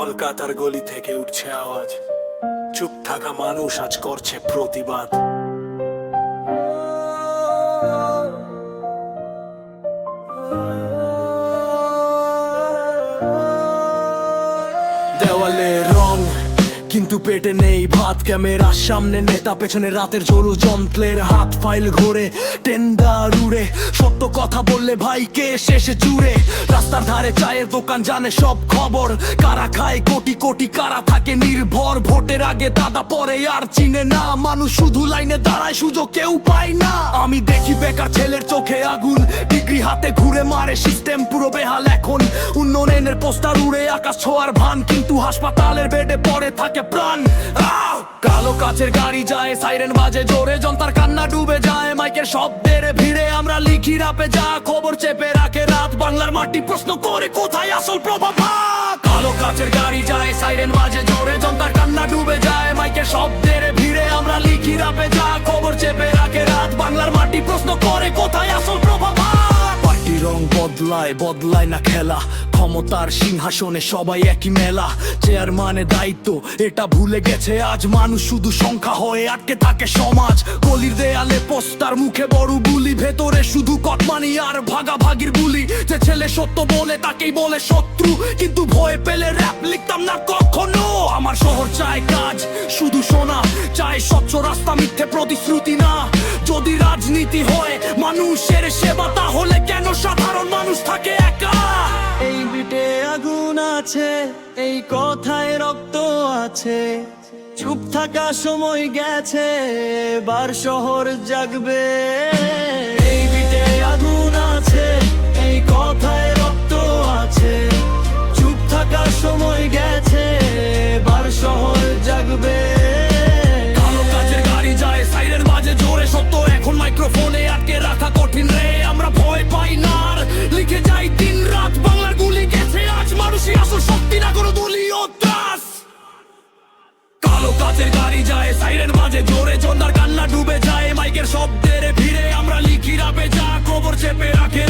কলকাতার গলি থেকে উঠছে আওয়াজ, চুপ থাকা মানুষ আজ করছে প্রতিবাদ। দেওয়ালে রং কিন্তু পেটে নেই ভাত, ক্যামেরার সামনে নেতা, পেছনে রাতের জোরু যন্ত্রের হাত, ফাইল ঘোরে টেন্ডার উড়ে, সত্য কথা বললে ভাই কে শেষে জুড়ে। রাস্তার ধারে চায়ের দোকান জানে সব খবর, কারা খায় কোটি কোটি, কারা থাকে নির্ভর। ভোটের আগে দাদা পরে আর চিনে না, মানুষ শুধু লাইনে দাঁড়ায়, সুযোগ কেউ পায় না। আমি দেখি বেকার ছেলের চোখে আগুন, ডিগ্রি হাতে ঘুরে মারে, সিস্টেম পুরো বেহাল এখন। উন্নয়নের পোস্টার উড়ে আকাশ ছোঁয়ার ভান, কিন্তু হাসপাতালের বেডে পড়ে থাকে প্রাণ। কালো কাচের গাড়ি যায়, সাইরেন বাজে জোরে, জনতার কান্না ডুবে যায় মাইকের শব্দের ভিড়ে। আমরা লিখি রাপে যা খবর চেপে রাখে রাত, বাংলার মাটি প্রশ্ন করে কোথায় আসল প্রভাব। কালো কাচের গাড়ি যায়, সাইরেন বাজে জোরে, জনতার কান্না ডুবে যায় মাইকের শব্দের ভিড়ে। আমরা লিখি রাপে যা খবর চেপে রাখে রাত, বাংলার মাটি প্রশ্ন করে কোথায় আসল প্রভাব। পার্টি রং বদলায়, বদলায় না খেলা, ক্ষমতার সিংহাসনে সবাই একই মেলা। চেয়ারম্যানে দায়িত্ব এটা ভুলে গেছে আজ, মানুষ শুধু সংখ্যা হয়ে আটকে থাকে সমাজ। গলির দেয়ালে পোস্টার, মুখে বড় বুলি, ভেতরে শুধু কটমানি আর ভাগাভাগির বুলি। যে ছেলে সত্য বলে তাকেই বলে শত্রু, কিন্তু ভয় পেলে র‍্যাপ লিখতাম না কখনো। আমার শহর চায় কাজ, শুধু শোনা চায় স্বচ্ছ রাস্তা, মিথ্যে প্রতিশ্রুতি না। যদি রাজনীতি হয় মানুষের সেবা, তাহলে কেন সাধারণ মানুষ থাকে একা? এই বিটে আগুন আছে, এই কথায় রক্ত আছে, চুপ থাকা সময় গেছে, এবার শহর জাগবে। এই বিটে আগুন আছে, এই কথায় রক্ত আছে, চুপ থাকা সময় গেছে, এবার শহর জাগবে। কালো কাচের গাড়ি যায়, সাইরেন বাজে জোরে, সত্য এখন মাইক্রোফোনে আটকে রাখা কঠিন রে। আমরা ভয় পাই না আর লিখে যাই দিন রাত, বাংলার গুলি গেছে আজ, মানুষই আসল শক্তি না কোনো দলীয় ত্রাস। কালো কাচের গাড়ি যায়, সাইরেন বাজে জোরে, জনতার কান্না ডুবে যায় মাইকের শব্দের ভিড়ে। আমরা লিখি রাপে যা খবর চেপে রাখে